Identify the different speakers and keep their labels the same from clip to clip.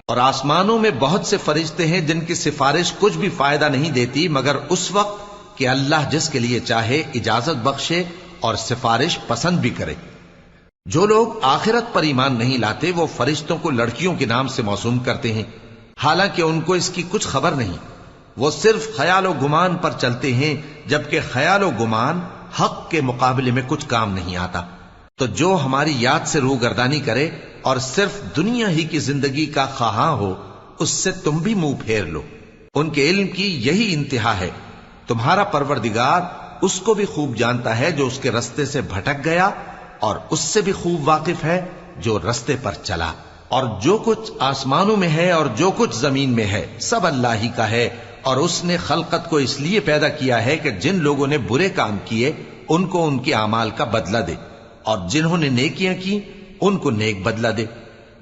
Speaker 1: اور آسمانوں میں بہت سے فرشتے ہیں جن کی سفارش کچھ بھی فائدہ نہیں دیتی مگر اس وقت کہ اللہ جس کے لیے چاہے اجازت بخشے اور سفارش پسند بھی کرے۔ جو لوگ آخرت پر ایمان نہیں لاتے وہ فرشتوں کو لڑکیوں کے نام سے موسوم کرتے ہیں، حالانکہ ان کو اس کی کچھ خبر نہیں۔ وہ صرف خیال و گمان پر چلتے ہیں، جبکہ خیال و گمان حق کے مقابلے میں کچھ کام نہیں آتا۔ تو جو ہماری یاد سے روگردانی کرے اور صرف دنیا ہی کی زندگی کا خواہاں ہو، اس سے تم بھی منہ پھیر لو۔ ان کے علم کی یہی انتہا ہے۔ تمہارا پروردگار اس کو بھی خوب جانتا ہے جو اس کے رستے سے بھٹک گیا، اور اس سے بھی خوب واقف ہے جو رستے پر چلا۔ اور جو کچھ آسمانوں میں ہے اور جو کچھ زمین میں ہے سب اللہ ہی کا ہے، اور اس نے خلقت کو اس لیے پیدا کیا ہے کہ جن لوگوں نے برے کام کیے ان کو ان کے اعمال کا بدلہ دے، اور جنہوں نے نیکیاں کی ان کو نیک بدلہ دے۔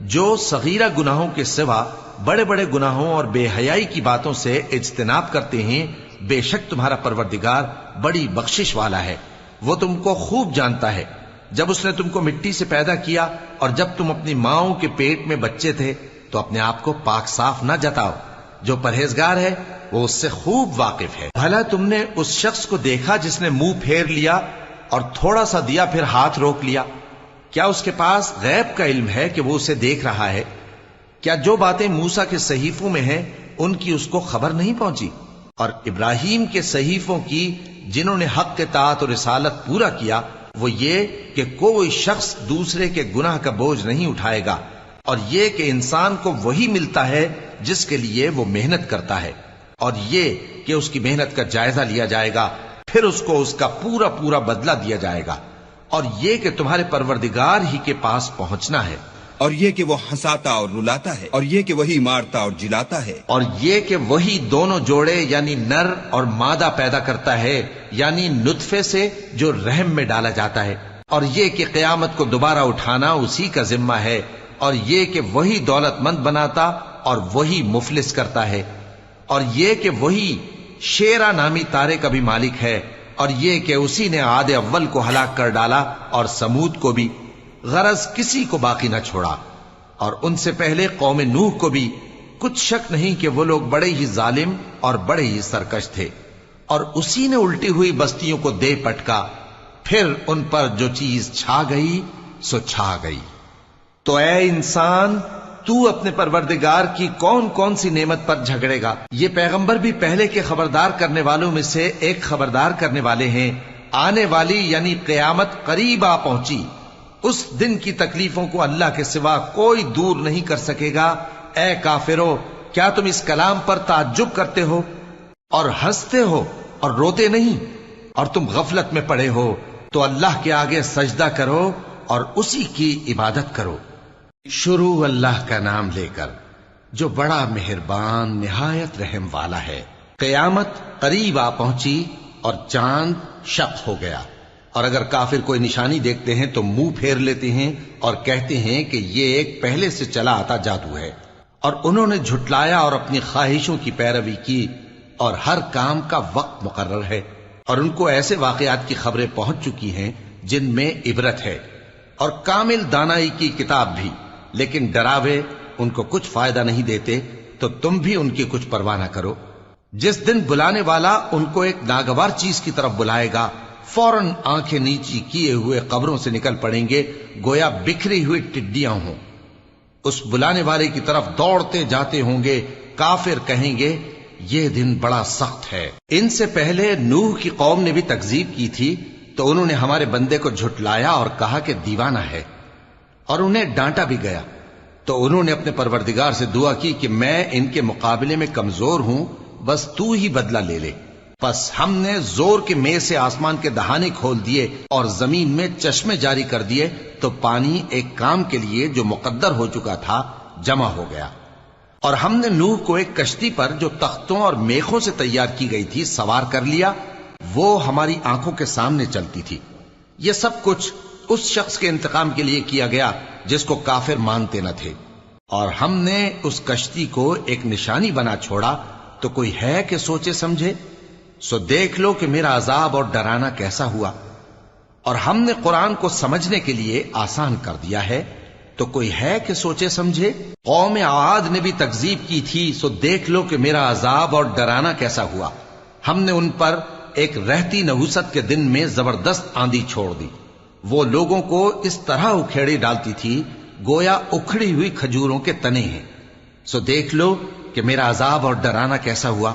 Speaker 1: جو صغیرہ گناہوں کے سوا بڑے بڑے گناہوں اور بے حیائی کی باتوں سے اجتناب کرتے ہیں، بے شک تمہارا پروردگار بڑی بخشش والا ہے۔ وہ تم کو خوب جانتا ہے۔ جب اس نے تم کو مٹی سے پیدا کیا اور جب تم اپنی ماؤں کے پیٹ میں بچے تھے تو اپنے آپ کو پاک صاف نہ جتاؤ۔ جو پرہیزگار ہے وہ اس سے خوب واقف ہے۔ بھلا تم نے اس شخص کو دیکھا جس نے منہ پھیر لیا اور تھوڑا سا دیا پھر ہاتھ روک لیا؟ کیا اس کے پاس غیب کا علم ہے کہ وہ اسے دیکھ رہا ہے؟ کیا جو باتیں موسیٰ کے صحیفوں میں ہیں ان کی اس کو خبر نہیں پہنچی؟ اور ابراہیم کے صحیفوں کی جنہوں نے حق اطاعت اور رسالت پورا کیا، وہ یہ کہ کوئی شخص دوسرے کے گناہ کا بوجھ نہیں اٹھائے گا، اور یہ کہ انسان کو وہی ملتا ہے جس کے لیے وہ محنت کرتا ہے، اور یہ کہ اس کی محنت کا جائزہ لیا جائے گا، پھر اس کو اس کا پورا پورا بدلہ دیا جائے گا، اور یہ کہ تمہارے پروردگار ہی کے پاس پہنچنا ہے،
Speaker 2: اور یہ کہ وہ ہنساتا اور رلاتا ہے، اور یہ کہ وہی مارتا اور جلاتا ہے،
Speaker 1: اور یہ کہ وہی دونوں جوڑے یعنی نر اور مادہ پیدا کرتا ہے، یعنی نطفے سے جو رحم میں ڈالا جاتا ہے، اور یہ کہ قیامت کو دوبارہ اٹھانا اسی کا ذمہ ہے، اور یہ کہ وہی دولت مند بناتا اور وہی مفلس کرتا ہے، اور یہ کہ وہی شیرا نامی تارے کا بھی مالک ہے، اور یہ کہ اسی نے عاد اول کو ہلاک کر ڈالا اور سمود کو بھی، غرض کسی کو باقی نہ چھوڑا، اور ان سے پہلے قوم نوح کو بھی۔ کچھ شک نہیں کہ وہ لوگ بڑے ہی ظالم اور بڑے ہی سرکش تھے، اور اسی نے الٹی ہوئی بستیوں کو دے پٹکا، پھر ان پر جو چیز چھا گئی سو چھا گئی۔ تو اے انسان، تو اپنے پروردگار کی کون کون سی نعمت پر جھگڑے گا؟ یہ پیغمبر بھی پہلے کے خبردار کرنے والوں میں سے ایک خبردار کرنے والے ہیں۔ آنے والی یعنی قیامت قریب آ پہنچی، اس دن کی تکلیفوں کو اللہ کے سوا کوئی دور نہیں کر سکے گا۔ اے کافرو، کیا تم اس کلام پر تعجب کرتے ہو اور ہنستے ہو اور روتے نہیں؟ اور تم غفلت میں پڑے ہو تو اللہ کے آگے سجدہ کرو اور اسی کی عبادت کرو۔ شروع اللہ کا نام لے کر جو بڑا مہربان نہایت رحم والا ہے۔ قیامت قریب آ پہنچی اور چاند شق ہو گیا، اور اگر کافر کوئی نشانی دیکھتے ہیں تو منہ پھیر لیتے ہیں اور کہتے ہیں کہ یہ ایک پہلے سے چلا آتا جادو ہے، اور انہوں نے جھٹلایا اور اپنی خواہشوں کی پیروی کی، اور ہر کام کا وقت مقرر ہے، اور ان کو ایسے واقعات کی خبریں پہنچ چکی ہیں جن میں عبرت ہے، اور کامل دانائی کی کتاب بھی، لیکن ڈراوے ان کو کچھ فائدہ نہیں دیتے، تو تم بھی ان کی کچھ پرواہ نہ کرو۔ جس دن بلانے والا ان کو ایک ناگوار چیز کی طرف بلائے گا، فوراً آنکھیں نیچی کیے ہوئے قبروں سے نکل پڑیں گے گویا بکھری ہوئی ٹڈیاں ہوں۔ اس بلانے والے کی طرف دوڑتے جاتے ہوں گے۔ کافر کہیں گے یہ دن بڑا سخت ہے۔ ان سے پہلے نوح کی قوم نے بھی تکذیب کی تھی، تو انہوں نے ہمارے بندے کو جھٹلایا اور کہا کہ دیوانہ ہے، اور انہیں ڈانٹا بھی گیا۔ تو انہوں نے اپنے پروردگار سے دعا کی کہ میں ان کے مقابلے میں کمزور ہوں، بس تو ہی بدلہ لے لے۔ پس ہم نے زور کے میں سے آسمان کے دہانے کھول دیے اور زمین میں چشمے جاری کر دیے، تو پانی ایک کام کے لیے جو مقدر ہو چکا تھا جمع ہو گیا۔ اور ہم نے نوح کو ایک کشتی پر جو تختوں اور میخوں سے تیار کی گئی تھی سوار کر لیا، وہ ہماری آنکھوں کے سامنے چلتی تھی۔ یہ سب کچھ اس شخص کے انتقام کے لیے کیا گیا جس کو کافر مانتے نہ تھے۔ اور ہم نے اس کشتی کو ایک نشانی بنا چھوڑا، تو کوئی ہے کہ سوچے سمجھے؟ سو دیکھ لو کہ میرا عذاب اور ڈرانا کیسا ہوا۔ اور ہم نے قرآن کو سمجھنے کے لیے آسان کر دیا ہے، تو کوئی ہے کہ سوچے سمجھے؟ قوم عاد نے بھی تکذیب کی تھی، سو دیکھ لو کہ میرا عذاب اور ڈرانا کیسا ہوا۔ ہم نے ان پر ایک رہتی نحوست کے دن میں زبردست آندھی چھوڑ دی، وہ لوگوں کو اس طرح اکھیڑی ڈالتی تھی گویا اکھڑی ہوئی کھجوروں کے تنے ہیں۔ سو دیکھ لو کہ میرا عذاب اور ڈرانا کیسا ہوا۔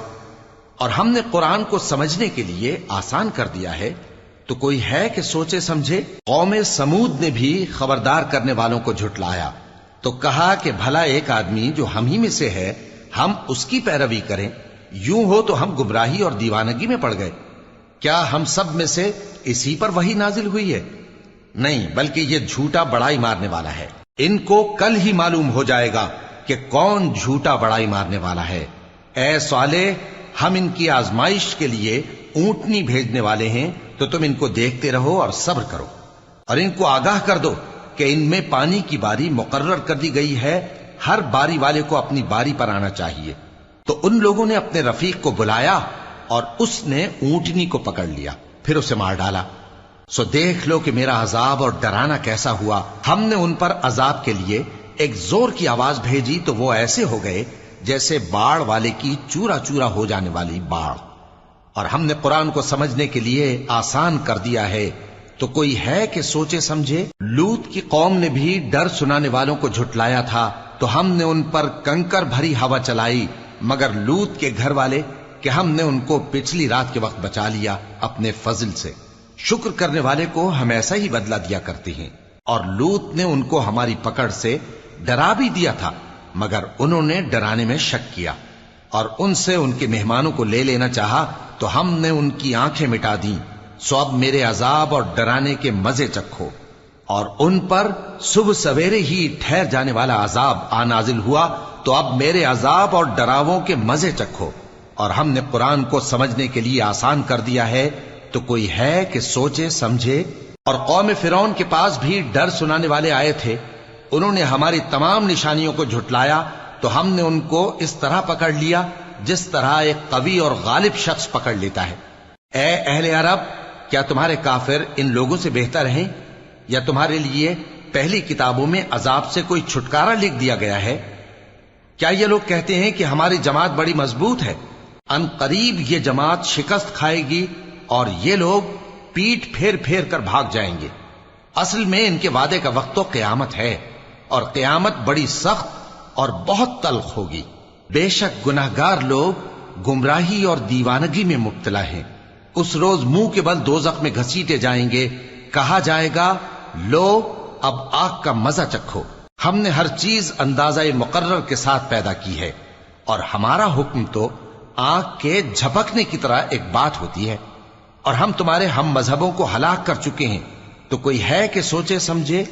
Speaker 1: اور ہم نے قرآن کو سمجھنے کے لیے آسان کر دیا ہے، تو کوئی ہے کہ سوچے سمجھے؟ قوم سمود نے بھی خبردار کرنے والوں کو جھٹلایا، تو کہا کہ بھلا ایک آدمی جو ہم ہی میں سے ہے، ہم اس کی پیروی کریں؟ یوں ہو تو ہم گمراہی اور دیوانگی میں پڑ گئے۔ کیا ہم سب میں سے اسی پر وحی نازل ہوئی ہے؟ نہیں، بلکہ یہ جھوٹا بڑائی مارنے والا ہے۔ ان کو کل ہی معلوم ہو جائے گا کہ کون جھوٹا بڑائی مارنے والا ہے۔ اے صالح، ہم ان کی آزمائش کے لیے اونٹنی بھیجنے والے ہیں، تو تم ان کو دیکھتے رہو اور صبر کرو، اور ان کو آگاہ کر دو کہ ان میں پانی کی باری مقرر کر دی گئی ہے، ہر باری والے کو اپنی باری پر آنا چاہیے۔ تو ان لوگوں نے اپنے رفیق کو بلایا اور اس نے اونٹنی کو پکڑ لیا، پھر اسے مار ڈالا۔ سو دیکھ لو کہ میرا عذاب اور ڈرانا کیسا ہوا۔ ہم نے ان پر عذاب کے لیے ایک زور کی آواز بھیجی تو وہ ایسے ہو گئے جیسے باڑ والے کی چورا چورا ہو جانے والی باڑ۔ اور ہم نے قرآن کو سمجھنے کے لیے آسان کر دیا ہے، تو کوئی ہے کہ سوچے سمجھے؟ لوط کی قوم نے بھی ڈر سنانے والوں کو جھٹلایا تھا، تو ہم نے ان پر کنکر بھری ہوا چلائی، مگر لوط کے گھر والے کہ ہم نے ان کو پچھلی رات کے وقت بچا لیا اپنے فضل سے۔ شکر کرنے والے کو ہم ایسا ہی بدلہ دیا کرتے ہیں۔ اور لوط نے ان کو ہماری پکڑ سے ڈرا بھی دیا تھا، مگر انہوں نے ڈرانے میں شک کیا، اور ان سے ان کے مہمانوں کو لے لینا چاہا تو ہم نے ان کی آنکھیں مٹا دیں۔ سو اب میرے عذاب اور ڈرانے کے مزے چکھو۔ اور ان پر صبح سویرے ہی ٹھہر جانے والا عذاب آ نازل ہوا، تو اب میرے عذاب اور ڈراووں کے مزے چکھو۔ اور ہم نے قرآن کو سمجھنے کے لیے آسان کر دیا ہے، تو کوئی ہے کہ سوچے سمجھے؟ اور قوم فرعون کے پاس بھی ڈر سنانے والے آئے تھے، انہوں نے ہماری تمام نشانیوں کو جھٹلایا، تو ہم نے ان کو اس طرح پکڑ لیا جس طرح ایک قوی اور غالب شخص پکڑ لیتا ہے۔ اے اہل عرب، کیا تمہارے کافر ان لوگوں سے بہتر ہیں؟ یا تمہارے لیے پہلی کتابوں میں عذاب سے کوئی چھٹکارا لکھ دیا گیا ہے؟ کیا یہ لوگ کہتے ہیں کہ ہماری جماعت بڑی مضبوط ہے؟ ان قریب یہ جماعت شکست کھائے گی اور یہ لوگ پیٹ پھیر پھیر کر بھاگ جائیں گے۔ اصل میں ان کے وعدے کا وقت تو قیامت ہے، اور قیامت بڑی سخت اور بہت تلخ ہوگی۔ بے شک گناہگار لوگ گمراہی اور دیوانگی میں مبتلا ہیں۔ اس روز منہ کے بل دوزخ میں گھسیٹے جائیں گے، کہا جائے گا لو اب آگ کا مزہ چکھو۔ ہم نے ہر چیز اندازہ مقرر کے ساتھ پیدا کی ہے، اور ہمارا حکم تو آگ کے جھپکنے کی طرح ایک بات ہوتی ہے۔ اور ہم تمہارے ہم مذہبوں کو ہلاک کر چکے ہیں، تو کوئی ہے کہ سوچے سمجھے؟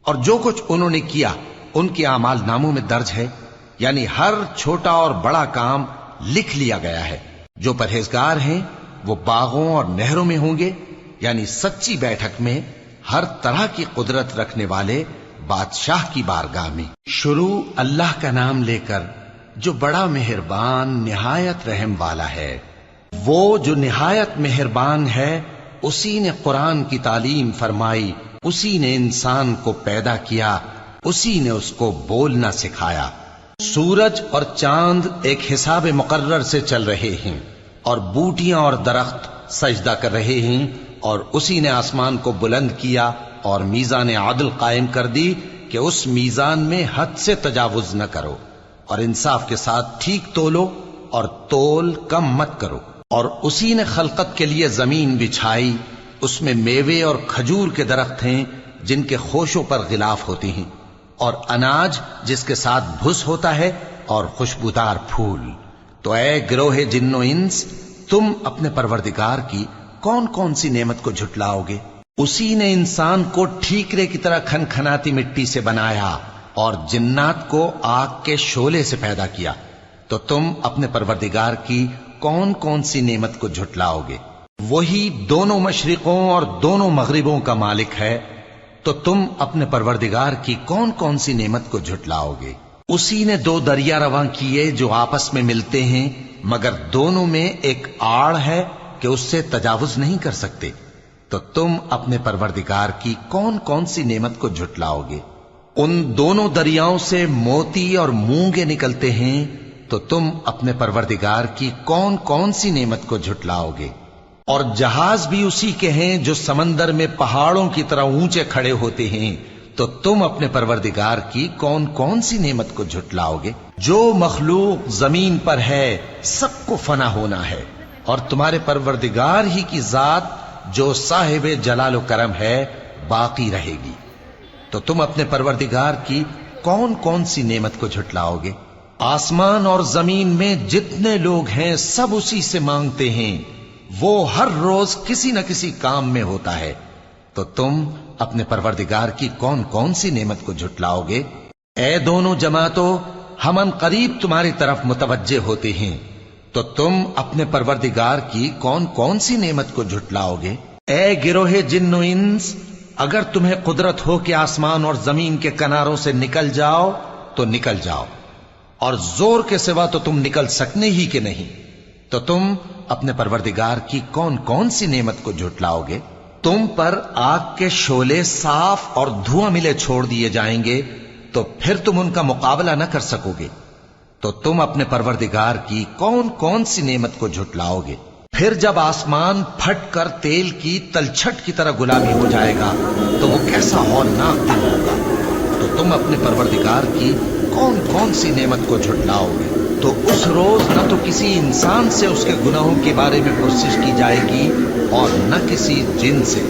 Speaker 1: اور جو کچھ انہوں نے کیا ان کے اعمال ناموں میں درج ہے، یعنی ہر چھوٹا اور بڑا کام لکھ لیا گیا ہے۔ جو پرہیزگار ہیں وہ باغوں اور نہروں میں ہوں گے، یعنی سچی بیٹھک میں ہر طرح کی قدرت رکھنے والے بادشاہ کی بارگاہ میں۔ شروع اللہ کا نام لے کر جو بڑا مہربان نہایت رحم والا ہے۔ وہ جو نہایت مہربان ہے، اسی نے قرآن کی تعلیم فرمائی، اسی نے انسان کو پیدا کیا، اسی نے اس کو بولنا سکھایا۔ سورج اور چاند ایک حساب مقرر سے چل رہے ہیں، اور بوٹیاں اور درخت سجدہ کر رہے ہیں، اور اسی نے آسمان کو بلند کیا اور میزان عدل قائم کر دی کہ اس میزان میں حد سے تجاوز نہ کرو، اور انصاف کے ساتھ ٹھیک تولو اور تول کم مت کرو۔ اور اسی نے خلقت کے لیے زمین بچھائی، اس میں میوے اور کھجور کے درخت ہیں جن کے خوشوں پر غلاف ہوتے ہیں، اور اناج جس کے ساتھ بھس ہوتا ہے، اور خوشبودار پھول۔ تو اے گروہ جن و انس، تم اپنے پروردگار کی کون کون سی نعمت کو جھٹلاؤ گے؟ اسی نے انسان کو ٹھیکرے کی طرح کھنکھناتی مٹی سے بنایا، اور جنات کو آگ کے شعلے سے پیدا کیا۔ تو تم اپنے پروردگار کی کون کون سی نعمت کو جھٹلاؤ گے؟ وہی دونوں مشرقوں اور دونوں مغربوں کا مالک ہے، تو تم اپنے پروردگار کی کون کون سی نعمت کو جھٹلاؤ گے؟ اسی نے دو دریا رواں کیے جو آپس میں ملتے ہیں، مگر دونوں میں ایک آڑ ہے کہ اس سے تجاوز نہیں کر سکتے، تو تم اپنے پروردگار کی کون کون سی نعمت کو جھٹلاؤ گے؟ ان دونوں دریاؤں سے موتی اور مونگے نکلتے ہیں، تو تم اپنے پروردگار کی کون کون سی نعمت کو جھٹلاؤ گے؟ اور جہاز بھی اسی کے ہیں جو سمندر میں پہاڑوں کی طرح اونچے کھڑے ہوتے ہیں، تو تم اپنے پروردگار کی کون کون سی نعمت کو جھٹلاؤ گے؟ جو مخلوق زمین پر ہے سب کو فنا ہونا ہے، اور تمہارے پروردگار ہی کی ذات جو صاحب جلال و کرم ہے باقی رہے گی۔ تو تم اپنے پروردگار کی کون کون سی نعمت کو جھٹلاؤ گے؟ آسمان اور زمین میں جتنے لوگ ہیں سب اسی سے مانگتے ہیں، وہ ہر روز کسی نہ کسی کام میں ہوتا ہے، تو تم اپنے پروردگار کی کون کون سی نعمت کو جھٹلاؤ گے؟ اے دونوں جماعتوں، ہم ان قریب تمہاری طرف متوجہ ہوتے ہیں، تو تم اپنے پروردگار کی کون کون سی نعمت کو جھٹلاؤ گے؟ اے گروہ جن و انس، اگر تمہیں قدرت ہو کہ آسمان اور زمین کے کناروں سے نکل جاؤ تو نکل جاؤ، اور زور کے سوا تو تم نکل سکنے ہی کہ نہیں، تو تم اپنے پروردگار کی کون کون سی نعمت کو جھٹلاؤ گے؟ تم پر آگ کے شعلے صاف اور دھواں ملے چھوڑ دیے جائیں گے، تو پھر تم ان کا مقابلہ نہ کر سکو گے، تو تم اپنے پروردگار کی کون کون سی نعمت کو جھٹلاؤ گے؟ پھر جب آسمان پھٹ کر تیل کی تلچھٹ کی طرح گلابی ہو جائے گا تو وہ کیسا ہولناک دن ہوگا، تو تم اپنے پروردگار کی کون کون سی نعمت کو جھٹلاؤ گے؟ تو اس روز نہ تو کسی انسان سے اس کے گناہوں کے بارے میں پرسش کی جائے گی اور نہ کسی جن سے،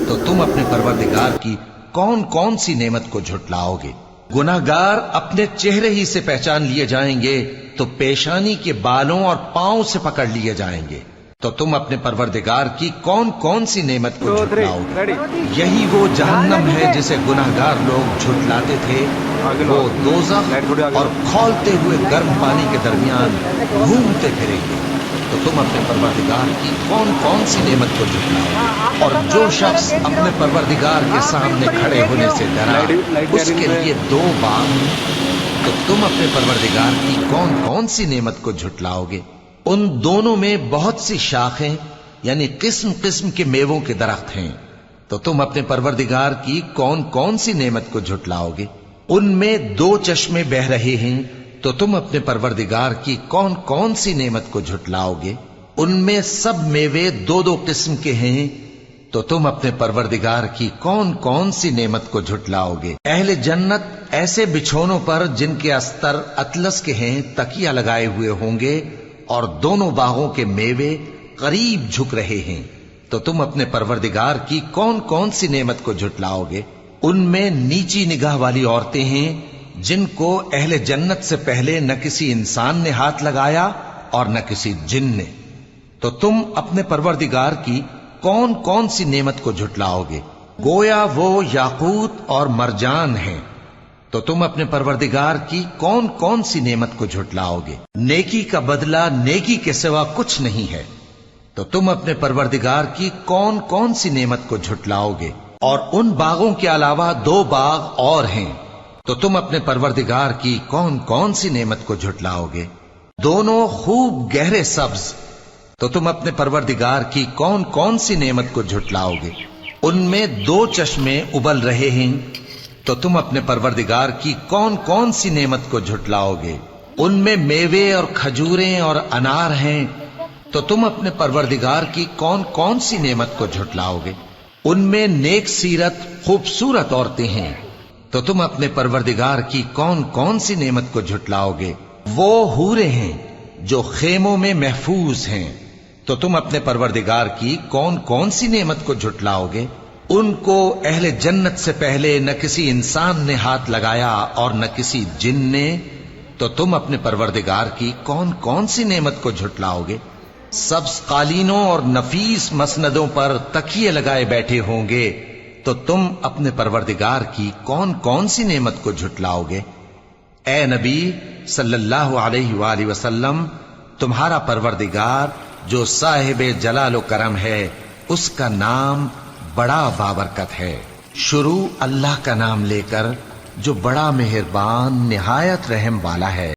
Speaker 1: تو تم اپنے پروردگار کی کون کون سی نعمت کو جھٹلاؤ گے؟ گناہگار اپنے چہرے ہی سے پہچان لیے جائیں گے تو پیشانی کے بالوں اور پاؤں سے پکڑ لیے جائیں گے، تو تم اپنے پروردگار کی کون کون سی نعمت کو جھٹلاؤ گے؟ یہی وہ جہنم ہے جسے گناہگار لوگ جھٹلاتے تھے، وہ دوزخ اور کھولتے ہوئے گرم پانی کے درمیان گھومتے پھریں گے، تو تم اپنے پروردگار کی کون کون سی نعمت کو جھٹلاؤ گے؟ اور جو شخص اپنے پروردگار کے سامنے کھڑے ہونے سے ڈرا اس کے لیے 2 باغ ہیں، تو تم اپنے پروردگار کی کون کون سی نعمت کو جھٹلاؤ گے؟ ان دونوں میں بہت سی شاخیں یعنی قسم قسم کے میووں کے درخت ہیں، تو تم اپنے پروردگار کی کون کون سی نعمت کو جھٹلاؤ گے؟ ان میں 2 چشمے بہ رہے ہیں، تو تم اپنے پروردگار کی کون کون سی نعمت کو جھٹلاؤ گے؟ ان میں سب میوے 2 قسم کے ہیں، تو تم اپنے پروردگار کی کون کون سی نعمت کو جھٹلاؤ گے؟ اہل جنت ایسے بچھونوں پر جن کے استر اطلس کے ہیں تکیہ لگائے ہوئے ہوں گے، اور دونوں باغوں کے میوے قریب جھک رہے ہیں، تو تم اپنے پروردگار کی کون کون سی نعمت کو جھٹلاؤ گے؟ ان میں نیچی نگاہ والی عورتیں ہیں جن کو اہل جنت سے پہلے نہ کسی انسان نے ہاتھ لگایا اور نہ کسی جن نے، تو تم اپنے پروردگار کی کون کون سی نعمت کو جھٹلاؤ گے؟ گویا وہ یاقوت اور مرجان ہیں، تو تم اپنے پروردگار کی کون کون سی نعمت کو جھٹلاؤ گے؟ نیکی کا بدلہ نیکی کے سوا کچھ نہیں ہے، تو تم اپنے پروردگار کی کون کون سی نعمت کو جھٹلاؤ گے؟ اور ان باغوں کے علاوہ 2 باغ اور ہیں، تو تم اپنے پروردگار کی کون کون سی نعمت کو جھٹلاؤ گے؟ دونوں خوب گہرے سبز، تو تم اپنے پروردگار کی کون کون سی نعمت کو جھٹلاؤ گے؟ ان میں 2 چشمے ابل رہے ہیں، تو تم اپنے پروردگار کی کون کون سی نعمت کو جھٹلاؤ گے؟ ان میں میوے اور کھجوریں اور انار ہیں، تو تم اپنے پروردگار کی کون کون سی نعمت کو جھٹلاؤ گے؟ ان میں نیک سیرت خوبصورت عورتیں ہیں، تو تم اپنے پروردگار کی کون کون سی نعمت کو جھٹلاؤ گے؟ وہ حوریں ہیں جو خیموں میں محفوظ ہیں، تو تم اپنے پروردگار کی کون کون سی نعمت کو جھٹلاؤ گے؟ ان کو اہل جنت سے پہلے نہ کسی انسان نے ہاتھ لگایا اور نہ کسی جن نے، تو تم اپنے پروردگار کی کون کون سی نعمت کو جھٹلاؤ گے؟ سبز قالینوں اور نفیس مسندوں پر تکیے لگائے بیٹھے ہوں گے، تو تم اپنے پروردگار کی کون کون سی نعمت کو جھٹلاؤ گے؟ اے نبی صلی اللہ علیہ وآلہ وسلم، تمہارا پروردگار جو صاحب جلال و کرم ہے اس کا نام بڑا بابرکت ہے۔ شروع اللہ کا نام لے کر جو بڑا مہربان نہایت رحم والا ہے۔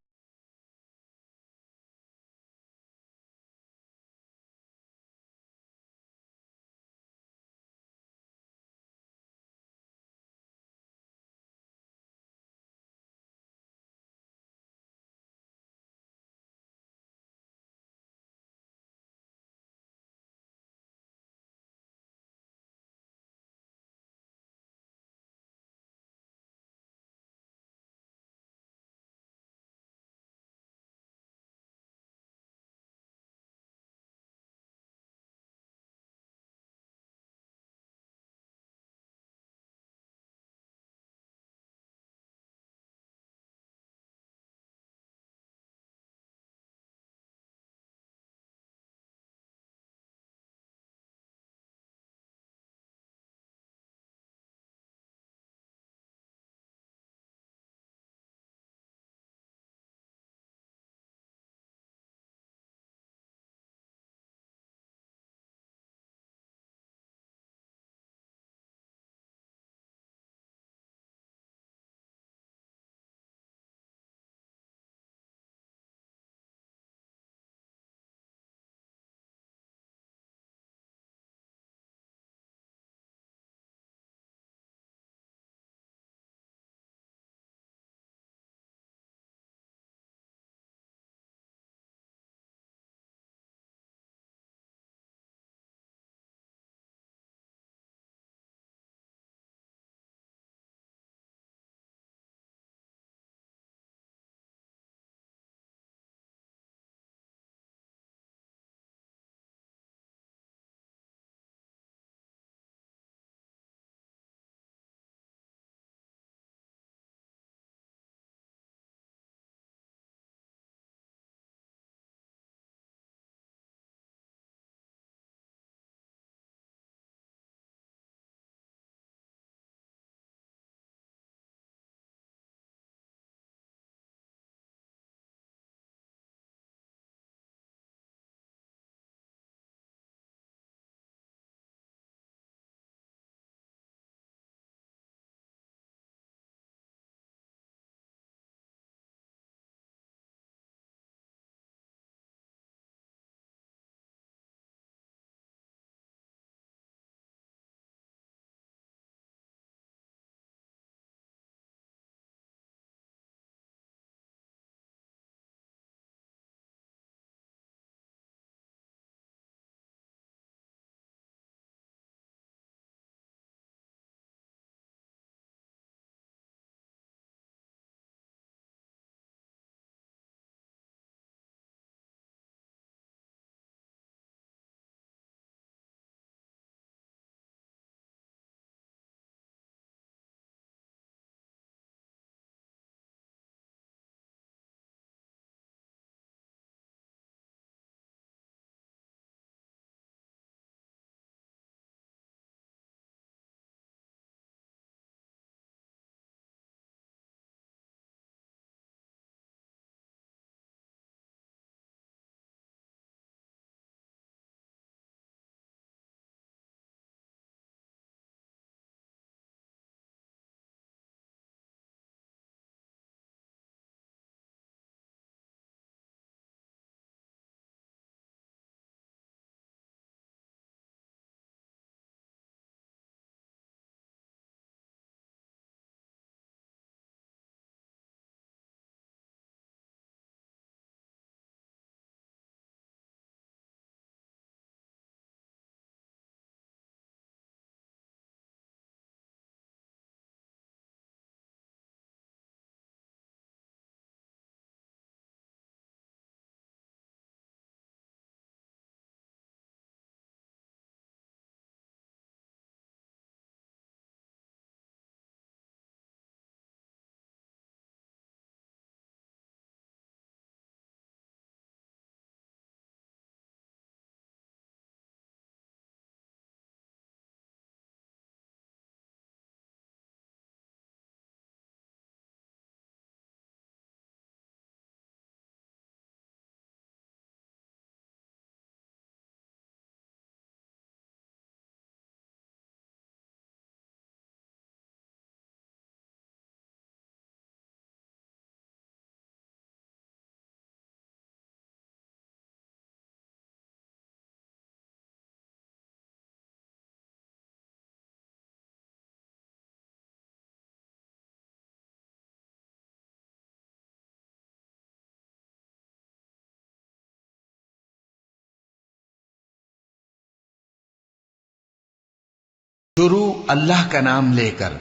Speaker 1: شروع اللہ کا نام لے کر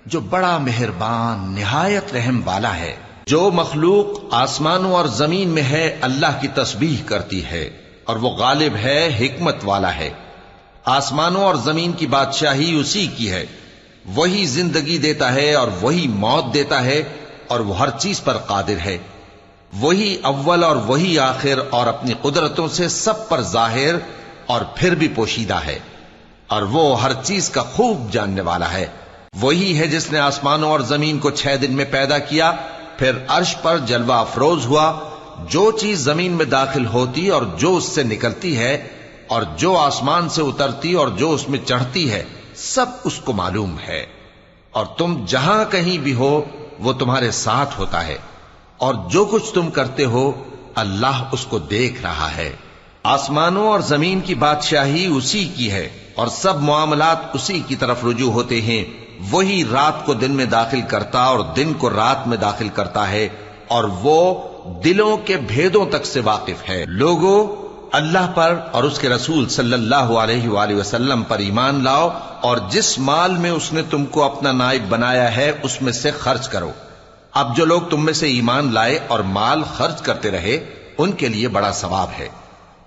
Speaker 1: جو بڑا مہربان نہایت رحم والا ہے۔ جو مخلوق آسمانوں اور زمین میں ہے اللہ کی تسبیح کرتی ہے اور وہ غالب ہے، حکمت والا ہے۔ آسمانوں اور زمین کی بادشاہی اسی کی ہے، وہی زندگی دیتا ہے اور وہی موت دیتا ہے، اور وہ ہر چیز پر قادر ہے۔ وہی اول اور وہی آخر، اور اپنی قدرتوں سے سب پر ظاہر اور پھر بھی پوشیدہ ہے، اور وہ ہر چیز کا خوب جاننے والا ہے۔ وہی ہے جس نے آسمانوں اور زمین کو 6 دن میں پیدا کیا، پھر عرش پر جلوہ افروز ہوا۔ جو چیز زمین میں داخل ہوتی اور جو اس سے نکلتی ہے، اور جو آسمان سے اترتی اور جو اس میں چڑھتی ہے، سب اس کو معلوم ہے۔ اور تم جہاں کہیں بھی ہو وہ تمہارے ساتھ ہوتا ہے، اور جو کچھ تم کرتے ہو اللہ اس کو دیکھ رہا ہے۔ آسمانوں اور زمین کی بادشاہی اسی کی ہے، اور سب معاملات اسی کی طرف رجوع ہوتے ہیں۔ وہی رات کو دن میں داخل کرتا اور دن کو رات میں داخل کرتا ہے، اور وہ دلوں کے بھیدوں تک سے واقف ہے۔ لوگو، اللہ پر اور اس کے رسول صلی اللہ علیہ وآلہ وسلم پر ایمان لاؤ، اور جس مال میں اس نے تم کو اپنا نائب بنایا ہے اس میں سے خرچ کرو۔ اب جو لوگ تم میں سے ایمان لائے اور مال خرچ کرتے رہے ان کے لیے بڑا ثواب ہے۔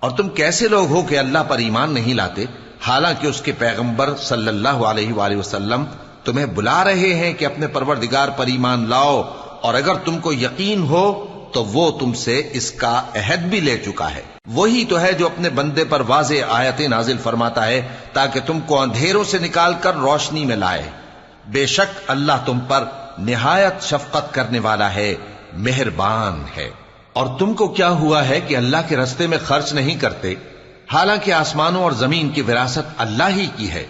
Speaker 1: اور تم کیسے لوگ ہو کہ اللہ پر ایمان نہیں لاتے، حالانکہ اس کے پیغمبر صلی اللہ علیہ وآلہ وسلم تمہیں بلا رہے ہیں کہ اپنے پروردگار پر ایمان لاؤ، اور اگر تم کو یقین ہو تو وہ تم سے اس کا عہد بھی لے چکا ہے۔ وہی تو ہے جو اپنے بندے پر واضح آیتیں نازل فرماتا ہے تاکہ تم کو اندھیروں سے نکال کر روشنی میں لائے۔ بے شک اللہ تم پر نہایت شفقت کرنے والا ہے، مہربان ہے۔ اور تم کو کیا ہوا ہے کہ اللہ کے رستے میں خرچ نہیں کرتے، حالانکہ آسمانوں اور زمین کی وراثت اللہ ہی کی ہے۔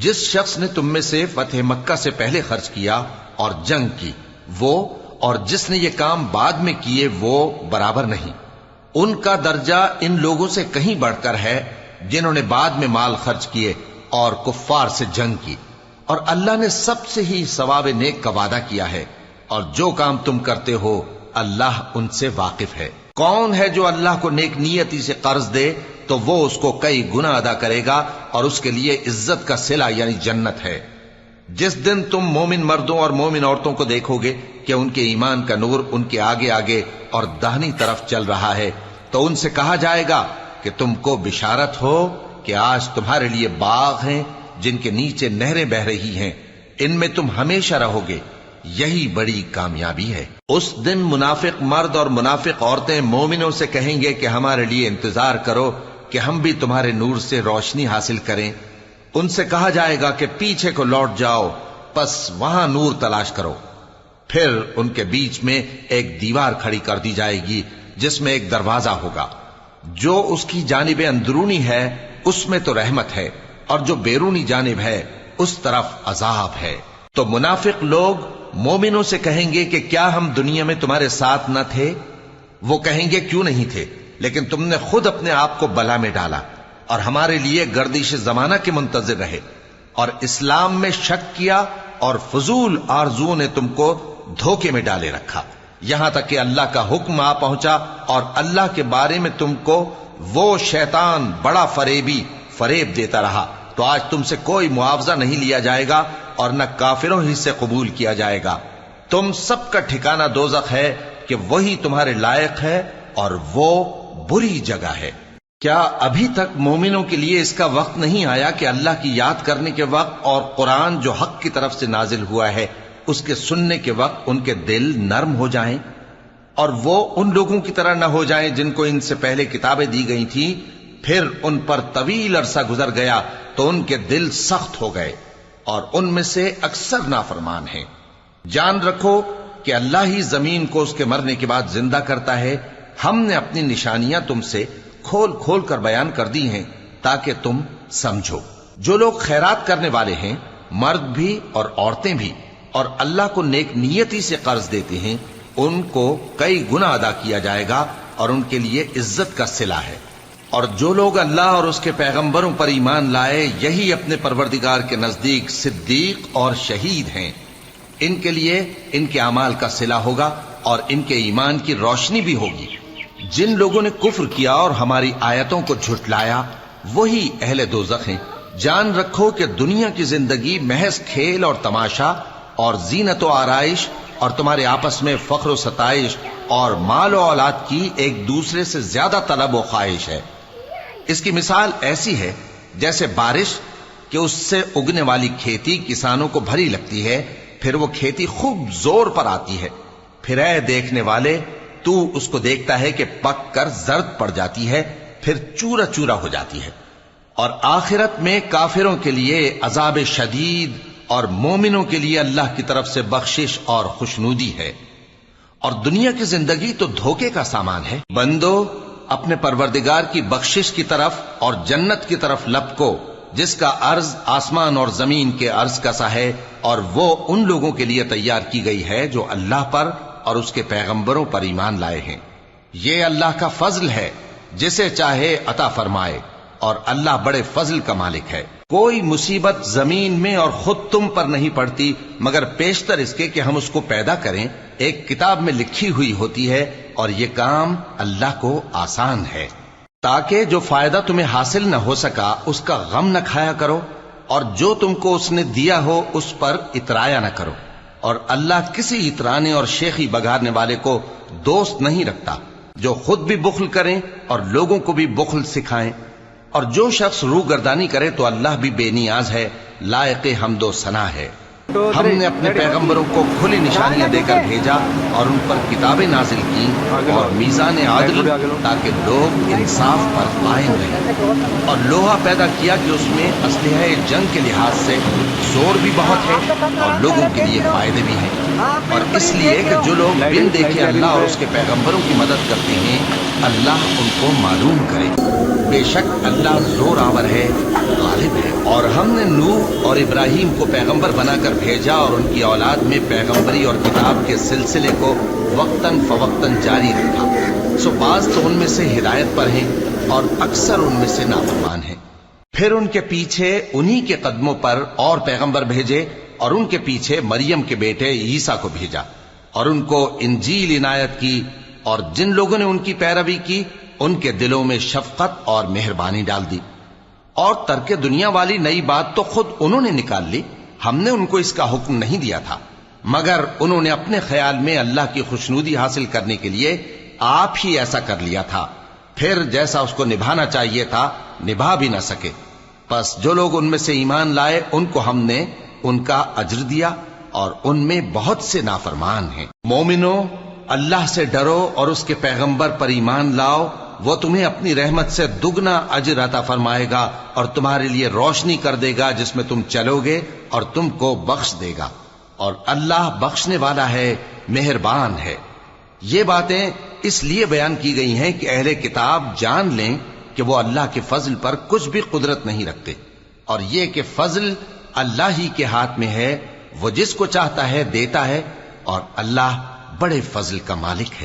Speaker 1: جس شخص نے تم میں سے فتح مکہ سے پہلے خرچ کیا اور جنگ کی، وہ اور جس نے یہ کام بعد میں کیے وہ برابر نہیں۔ ان کا درجہ ان لوگوں سے کہیں بڑھ کر ہے جنہوں نے بعد میں مال خرچ کیے اور کفار سے جنگ کی، اور اللہ نے سب سے ہی ثواب نیک کا وعدہ کیا ہے، اور جو کام تم کرتے ہو اللہ ان سے واقف ہے۔ کون ہے جو اللہ کو نیک نیتی سے قرض دے تو وہ اس کو کئی گنا ادا کرے گا، اور اس کے لیے عزت کا صلہ یعنی جنت ہے۔ جس دن تم مومن مردوں اور مومن عورتوں کو دیکھو گے کہ ان کے ایمان کا نور ان کے آگے آگے اور داہنی طرف چل رہا ہے، تو ان سے کہا جائے گا کہ تم کو بشارت ہو کہ آج تمہارے لیے باغ ہیں جن کے نیچے نہریں بہ رہی ہیں، ان میں تم ہمیشہ رہو گے، یہی بڑی کامیابی ہے۔ اس دن منافق مرد اور منافق عورتیں مومنوں سے کہیں گے کہ ہمارے لیے انتظار کرو کہ ہم بھی تمہارے نور سے روشنی حاصل کریں۔ ان سے کہا جائے گا کہ پیچھے کو لوٹ جاؤ، پس وہاں نور تلاش کرو۔ پھر ان کے بیچ میں ایک دیوار کھڑی کر دی جائے گی جس میں ایک دروازہ ہوگا، جو اس کی جانب اندرونی ہے اس میں تو رحمت ہے، اور جو بیرونی جانب ہے اس طرف عذاب ہے۔ تو منافق لوگ مومنوں سے کہیں گے کہ کیا ہم دنیا میں تمہارے ساتھ نہ تھے؟ وہ کہیں گے کیوں نہیں تھے، لیکن تم نے خود اپنے آپ کو بلا میں ڈالا اور ہمارے لیے گردش زمانہ کے منتظر رہے، اور اسلام میں شک کیا، اور فضول آرزوؤں نے تم کو دھوکے میں ڈالے رکھا، یہاں تک کہ اللہ کا حکم آ پہنچا، اور اللہ کے بارے میں تم کو وہ شیطان بڑا فریب دیتا رہا، تو آج تم سے کوئی معاوضہ نہیں لیا جائے گا اور نہ کافروں ہی سے قبول کیا جائے گا۔ تم سب کا ٹھکانہ دوزخ ہے کہ وہی تمہارے لائق ہے، اور وہ بری جگہ ہے۔ کیا ابھی تک مومنوں کے لیے اس کا وقت نہیں آیا کہ اللہ کی یاد کرنے کے وقت اور قرآن جو حق کی طرف سے نازل ہوا ہے اس کے سننے کے وقت ان کے دل نرم ہو جائیں، اور وہ ان لوگوں کی طرح نہ ہو جائیں جن کو ان سے پہلے کتابیں دی گئی تھیں، پھر ان پر طویل عرصہ گزر گیا تو ان کے دل سخت ہو گئے، اور ان میں سے اکثر نافرمان ہیں۔ جان رکھو کہ اللہ ہی زمین کو اس کے مرنے کے بعد زندہ کرتا ہے۔ ہم نے اپنی نشانیاں تم سے کھول کھول کر بیان کر دی ہیں تاکہ تم سمجھو۔ جو لوگ خیرات کرنے والے ہیں، مرد بھی اور عورتیں بھی، اور اللہ کو نیک نیتی سے قرض دیتے ہیں، ان کو کئی گنا ادا کیا جائے گا، اور ان کے لیے عزت کا صلہ ہے۔ اور جو لوگ اللہ اور اس کے پیغمبروں پر ایمان لائے، یہی اپنے پروردگار کے نزدیک صدیق اور شہید ہیں۔ ان کے لیے ان کے اعمال کا صلہ ہوگا، اور ان کے ایمان کی روشنی بھی ہوگی۔ جن لوگوں نے کفر کیا اور ہماری آیتوں کو جھٹلایا، وہی اہل دوزخ ہیں جان رکھو کہ دنیا کی زندگی محض کھیل اور تماشا اور زینت و آرائش اور تمہارے آپس میں فخر و ستائش اور مال و اولاد کی ایک دوسرے سے زیادہ طلب و خواہش ہے۔ اس کی مثال ایسی ہے جیسے بارش کہ اس سے اگنے والی کھیتی کسانوں کو بھری لگتی ہے، پھر وہ کھیتی خوب زور پر آتی ہے، پھر اے دیکھنے والے تو اس کو دیکھتا ہے کہ پک کر زرد پڑ جاتی ہے، پھر چورا چورا ہو جاتی ہے۔ اور آخرت میں کافروں کے لیے عذاب شدید اور مومنوں کے لیے اللہ کی طرف سے بخشش اور خوشنودی ہے۔ اور دنیا کی زندگی تو دھوکے کا سامان ہے۔ بندو اپنے پروردگار کی بخشش کی طرف اور جنت کی طرف لپکو جس کا عرض آسمان اور زمین کے عرض کا سا ہے، اور وہ ان لوگوں کے لیے تیار کی گئی ہے جو اللہ پر اور اس کے پیغمبروں پر ایمان لائے ہیں۔ یہ اللہ کا فضل ہے، جسے چاہے عطا فرمائے، اور اللہ بڑے فضل کا مالک ہے۔ کوئی مصیبت زمین میں اور خود تم پر نہیں پڑتی مگر پیشتر اس کے کہ ہم اس کو پیدا کریں، ایک کتاب میں لکھی ہوئی ہوتی ہے، اور یہ کام اللہ کو آسان ہے۔ تاکہ جو فائدہ تمہیں حاصل نہ ہو سکا اس کا غم نہ کھایا کرو، اور جو تم کو اس نے دیا ہو اس پر اترایا نہ کرو۔ اور اللہ کسی اترانے اور شیخی بگاڑنے والے کو دوست نہیں رکھتا، جو خود بھی بخل کریں اور لوگوں کو بھی بخل سکھائیں۔ اور جو شخص روح گردانی کرے تو اللہ بھی بے نیاز ہے، لائق حمد و ثنا ہے۔ ہم نے اپنے پیغمبروں کو کھلی نشانیاں دے کر بھیجا اور ان پر کتابیں نازل کی اور میزان عادل تاکہ لوگ انصاف پر قائم رہیں، اور لوہا پیدا کیا کہ اس میں اسلحہ جنگ کے لحاظ سے زور بھی بہت ہے اور لوگوں کے لیے فائدے بھی ہیں، اور اس لیے کہ جو لوگ بن دیکھے اللہ اور اس کے پیغمبروں کی مدد کرتے ہیں اللہ ان کو معلوم کرے۔ بے شک اللہ زور آور ہے، غالب ہے۔ اور ہم نے نوح اور ابراہیم کو پیغمبر بنا کر بھیجا اور ان کی اولاد میں پیغمبری اور کتاب کے سلسلے کو وقتاً فوقتاً جاری رکھا، سو بعض تو ان میں سے ہدایت پر ہیں اور اکثر ان میں سے نافرمان ہیں۔ پھر ان کے پیچھے انہی کے قدموں پر اور پیغمبر بھیجے، اور ان کے پیچھے مریم کے بیٹے عیسیٰ کو بھیجا، اور ان کو انجیل عنایت کی، اور جن لوگوں نے ان کی پیروی کی ان کے دلوں میں شفقت اور مہربانی ڈال دی۔ اور ترک دنیا والی نئی بات تو خود انہوں نے نکال لی، ہم نے ان کو اس کا حکم نہیں دیا تھا، مگر انہوں نے اپنے خیال میں اللہ کی خوشنودی حاصل کرنے کے لیے آپ ہی ایسا کر لیا تھا، پھر جیسا اس کو نبھانا چاہیے تھا نبھا بھی نہ سکے۔ پس جو لوگ ان میں سے ایمان لائے ان کو ہم نے ان کا اجر دیا، اور ان میں بہت سے نافرمان ہیں۔ مومنو اللہ سے ڈرو اور اس کے پیغمبر پر ایمان لاؤ، وہ تمہیں اپنی رحمت سے دگنا اجر عطا فرمائے گا اور تمہارے لیے روشنی کر دے گا جس میں تم چلو گے اور تم کو بخش دے گا، اور اللہ بخشنے والا ہے، مہربان ہے۔ یہ باتیں اس لیے بیان کی گئی ہیں کہ اہل کتاب جان لیں کہ وہ اللہ کے فضل پر کچھ بھی قدرت نہیں رکھتے، اور یہ کہ فضل اللہ ہی کے ہاتھ میں ہے، وہ جس کو چاہتا ہے دیتا ہے، اور اللہ بڑے فضل کا مالک ہے۔